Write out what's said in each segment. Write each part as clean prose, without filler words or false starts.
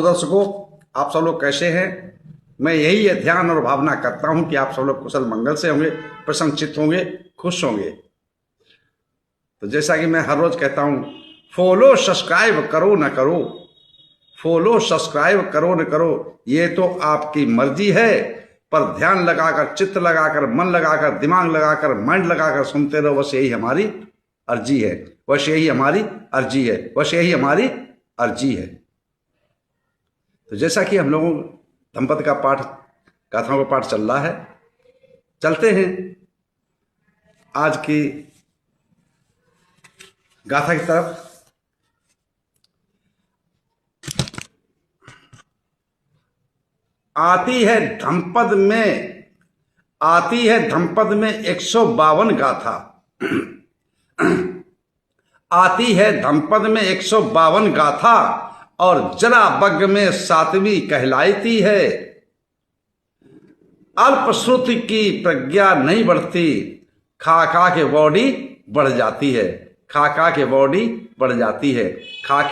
दर्शकों, आप सब लोग कैसे हैं। मैं यही ध्यान और भावना करता हूं कि आप सब लोग कुशल मंगल से होंगे, प्रसन्नचित्त होंगे, खुश होंगे। तो जैसा कि मैं हर रोज कहता हूं, फॉलो सब्सक्राइब करो न करो, फॉलो सब्सक्राइब करो न करो, ये तो आपकी मर्जी है, पर ध्यान लगाकर, चित्त लगाकर, मन लगाकर, दिमाग लगाकर, माइंड लगाकर सुनते रहो। बस यही हमारी अर्जी है, बस यही हमारी अर्जी है, बस यही हमारी अर्जी है। तो जैसा कि हम लोगों दंपति का पाठ, गाथाओं का पाठ चल रहा है, चलते हैं आज की गाथा की तरफ। आती है धमपद में 152 गाथा। आती है धमपद में 152 गाथा, और जरा बग में 7वीं कहलाती है। अल्प श्रुति की प्रज्ञा नहीं बढ़ती, खा खा के बॉडी बढ़ जाती है, खा खा के बॉडी बढ़ जाती है, खा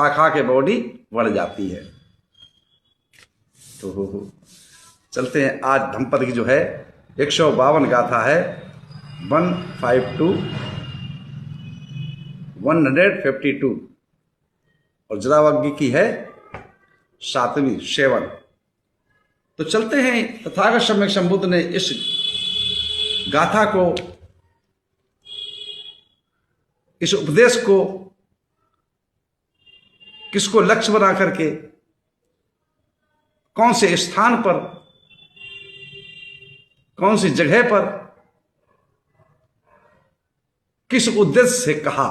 खा के बॉडी बढ़ जाती है। तो चलते हैं आज धमपद की जो है 152 गाथा है, 152 और जरावग्गी की है 7वीं 7। तो चलते हैं, तथागत सम्यक संबुद्ध ने इस गाथा को, इस उपदेश को किसको लक्ष्य बना करके, कौन से स्थान पर, कौन सी जगह पर, किस उद्देश्य से कहा।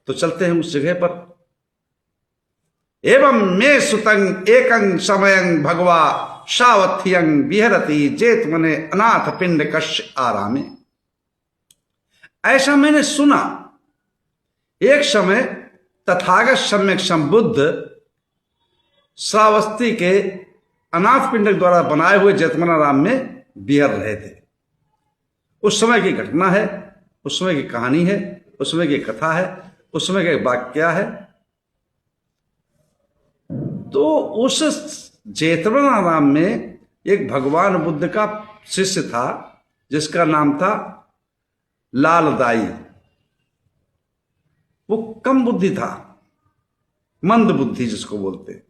तो चलते हैं उस जगह पर। एवं मे सुतंग एकं समयं भगवा सावथियं विहरति जेत मने अनाथ पिंड कश्य आरामे। ऐसा मैंने सुना, एक समय तथागत सम्यक संबुद्ध श्रावस्ती के अनाथ पिंड द्वारा बनाए हुए जेतमनाराम में विहर रहे थे। उस समय की घटना है, उस समय की कहानी है, उस समय की कथा है, उस समय का वाक्य है। तो उस जेतवनाराम में एक भगवान बुद्ध का शिष्य था, जिसका नाम था लालदाई। वो कम बुद्धि था, मंद बुद्धि जिसको बोलते।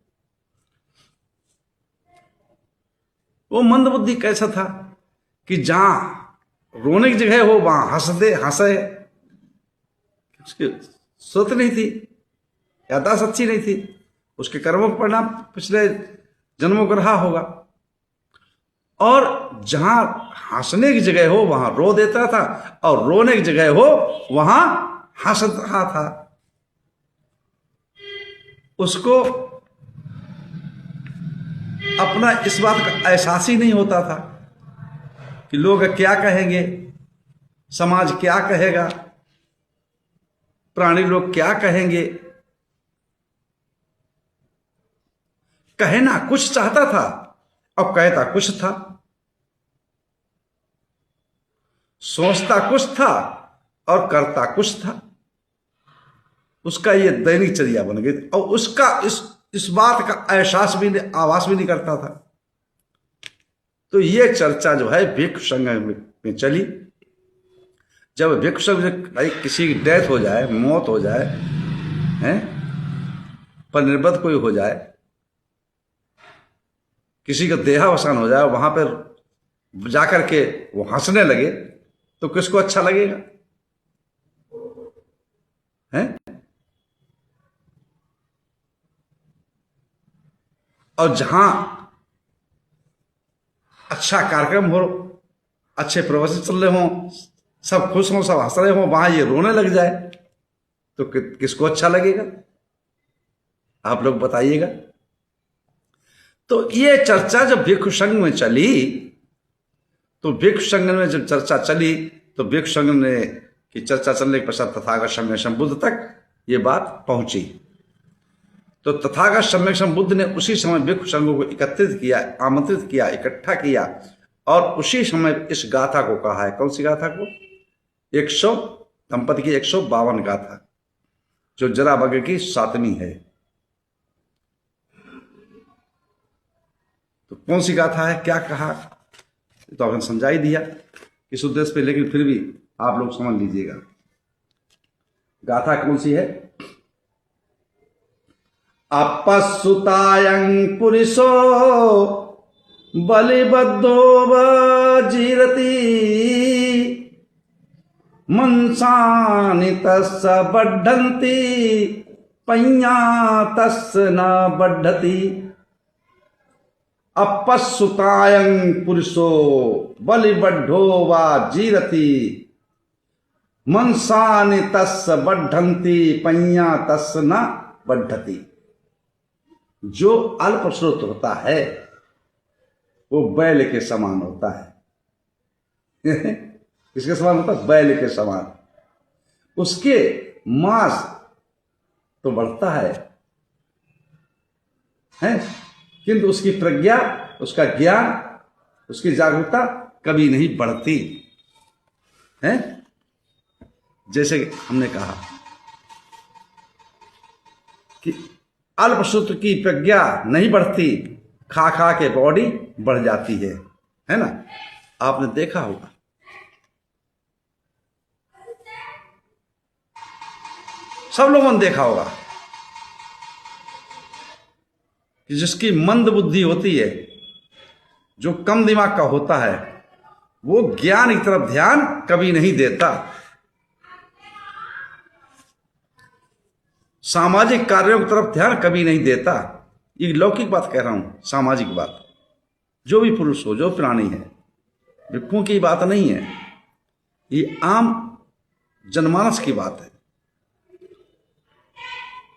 वो मंद बुद्धि कैसा था कि जहां रोने की जगह हो वहां हंसे। उसकी सोच नहीं थी, याददाश्त अच्छी नहीं थी, उसके कर्मों का परिणाम पिछले जन्मों का रहा होगा। और जहां हंसने की जगह हो वहां रो देता था, और रोने की जगह हो वहां हंस रहा था। उसको अपना इस बात का एहसास ही नहीं होता था कि लोग क्या कहेंगे, समाज क्या कहेगा, प्राणी लोग क्या कहेंगे। कहना कुछ चाहता था और कहता कुछ था, सोचता कुछ था और करता कुछ था। उसका ये दैनिक चर्या बन गई, और उसका इस बात का एहसास भी नहीं, आभास भी नहीं करता था। तो ये चर्चा जो है भिक्षु संघ में चली। जब भिक्षु संघ में किसी की डेथ हो जाए, मौत हो जाए, हैं, पर निर्बद्ध कोई हो जाए, किसी का देहावसान हो जाए, वहां पर जाकर के वो हंसने लगे, तो किसको अच्छा लगेगा, हैं? और जहां अच्छा कार्यक्रम हो, अच्छे प्रवचन चल रहे हों, सब खुश हों, सब हंस रहे हों, वहां ये रोने लग जाए, तो किसको अच्छा लगेगा? आप लोग बताइएगा। तो ये चर्चा जब भिक्षु संघ में चली, तो भिक्षु संघ में जब चर्चा चली, तो भिक्षु संघ ने की चर्चा चलने के पश्चात तथागत सम्यक संबुद्ध तक ये बात पहुंची। तो तथागत सम्यक संबुद्ध ने उसी समय भिक्षु संघों को एकत्रित किया, आमंत्रित किया, इकट्ठा किया, और उसी समय इस गाथा को कहा है। कौन सी गाथा को? 100 दंपति की 152 गाथा, जो जरावग्गी की 7वीं है। तो कौन सी गाथा है, क्या कहा, तो आपने समझा ही दिया किस उद्देश्य पे, लेकिन फिर भी आप लोग समझ लीजिएगा। गाथा कौन सी है? अपसुतायं पुरुषो बलिबद्धो वजीरति मंसानि तस्य बड्ढन्ति पय्या तस्य न बड्ढति। अपसुतायं पुरुषो बलिबद्धो वजीरति मंसानि तस्य बड्ढन्ति पय्या तस्य न बड्ढति। जो अल्पश्रुत होता है वो बैल के समान होता है। किसके समान होता है? बैल के समान। उसके मांस तो बढ़ता है, किंतु उसकी प्रज्ञा, उसका ज्ञान, उसकी जागरूकता कभी नहीं बढ़ती है। जैसे हमने कहा कि अल्पश्रुत की प्रज्ञा नहीं बढ़ती, खा खा के बॉडी बढ़ जाती है ना। आपने देखा होगा सब लोगों ने देखा होगा कि जिसकी मंद बुद्धि होती है, जो कम दिमाग का होता है, वो ज्ञान की तरफ ध्यान कभी नहीं देता। सामाजिक कार्यों की तरफ ध्यान कभी नहीं देता। ये लौकिक बात कह रहा हूं, सामाजिक बात। जो भी पुरुष हो, जो प्राणी है, भिक्षुओं की बात नहीं है, ये आम जनमानस की बात है।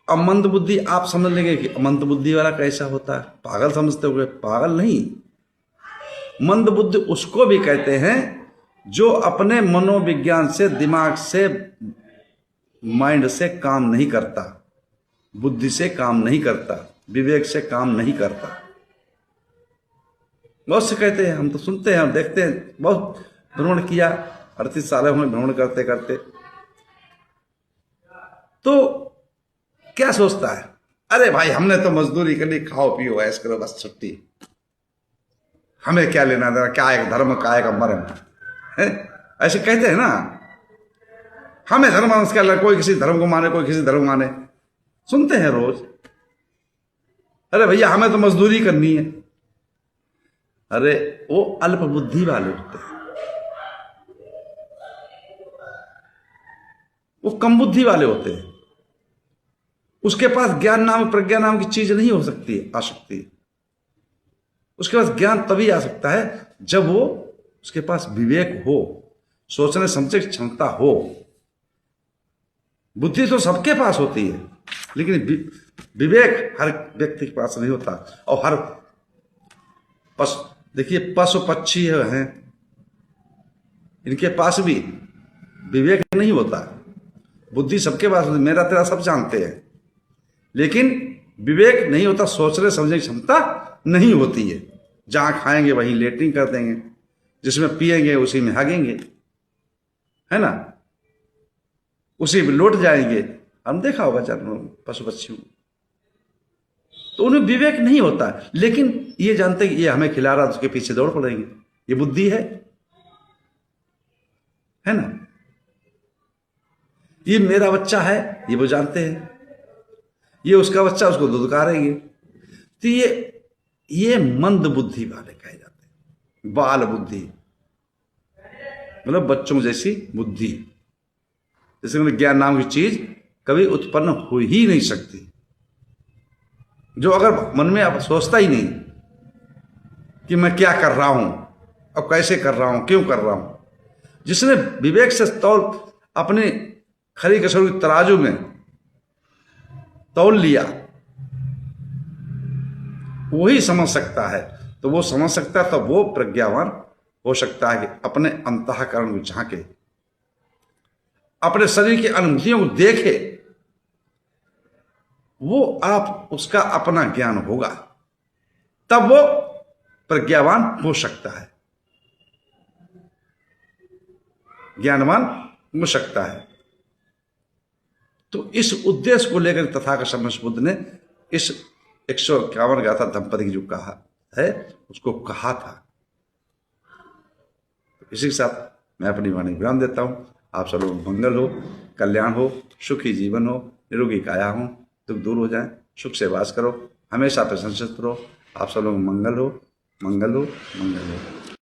अब मंद बुद्धि आप समझ लेंगे कि मंद बुद्धि वाला कैसा होता है, पागल समझते हो? पागल नहीं। मंद बुद्धि उसको भी कहते हैं जो अपने मनोविज्ञान से, दिमाग से, माइंड से काम नहीं करता, बुद्धि से काम नहीं करता, विवेक से काम नहीं करता। बहुत से कहते हैं, हम तो सुनते हैं, हम देखते हैं, बहुत भ्रमण किया, 38 साल हुए भ्रमण करते करते। तो क्या सोचता है, अरे भाई हमने तो मजदूरी करनी, खाओ पियो ऐश करो बस, छुट्टी, हमें क्या लेना देना, क्या एक धर्म का एक मर्म है, ऐसे कहते हैं ना। हमें धर्म क्या, कोई किसी धर्म को माने, कोई किसी धर्म को माने, सुनते हैं रोज। अरे भैया हमें तो मजदूरी करनी है। अरे वो अल्प बुद्धि वाले होते हैं, वो कम बुद्धि वाले होते हैं। उसके पास ज्ञान नाम, प्रज्ञा नाम की चीज नहीं हो सकती, आ सकती। उसके पास ज्ञान तभी आ सकता है जब वो, उसके पास विवेक हो, सोचने समझने की क्षमता हो। बुद्धि तो सबके पास होती है, लेकिन विवेक हर व्यक्ति के पास नहीं होता। और हर पशु, देखिए पशु पक्षी हैं, इनके पास भी विवेक नहीं होता। बुद्धि सबके पास होती, मेरा तेरा सब जानते हैं, लेकिन विवेक नहीं होता, सोचने समझने की क्षमता नहीं होती है। जहां खाएंगे वहीं लेटरिंग कर देंगे, जिसमें पिएंगे उसी में हागेंगे, है ना, उसी में लौट जाएंगे। हम देखा होगा पशु पक्षियों, तो उन्हें विवेक नहीं होता, लेकिन ये जानते कि ये हमें खिला रहा, उसके पीछे दौड़ पड़ेंगे। ये बुद्धि है ना। ये मेरा बच्चा है, ये वो जानते हैं, ये उसका बच्चा, उसको दुदकारेंगे। तो ये मंद बुद्धि वाले कहे जाते हैं। बाल बुद्धि मतलब बच्चों जैसी बुद्धि, जैसे ज्ञान नाम की चीज कभी उत्पन्न हो ही नहीं सकती। जो अगर मन में अब सोचता ही नहीं कि मैं क्या कर रहा हूं, अब कैसे कर रहा हूं, क्यों कर रहा हूं, जिसने विवेक से तौल, अपने खरी कसौटी की तराजू में तौल लिया, वही समझ सकता है। तो वो समझ सकता है, तो वो प्रज्ञावान हो सकता है कि अपने अंतःकरण को झांके, अपने शरीर की अनुभूतियों को देखे। वो आप, उसका अपना ज्ञान होगा, तब वो प्रज्ञावान हो सकता है, ज्ञानवान हो सकता है। तो इस उद्देश्य को लेकर तथागत बुद्ध ने इस 151 गाथा दंपति की जो कहा, है उसको कहा था। तो इसी के साथ मैं अपनी वाणी विराम देता हूँ। आप सब लोग मंगल हो, कल्याण हो, सुखी जीवन हो, निरोगी काया हो, दुख दूर हो जाए, सुख से वास करो, हमेशा प्रशंसित रहो। आप सब लोग मंगल हो, मंगल हो, मंगल हो।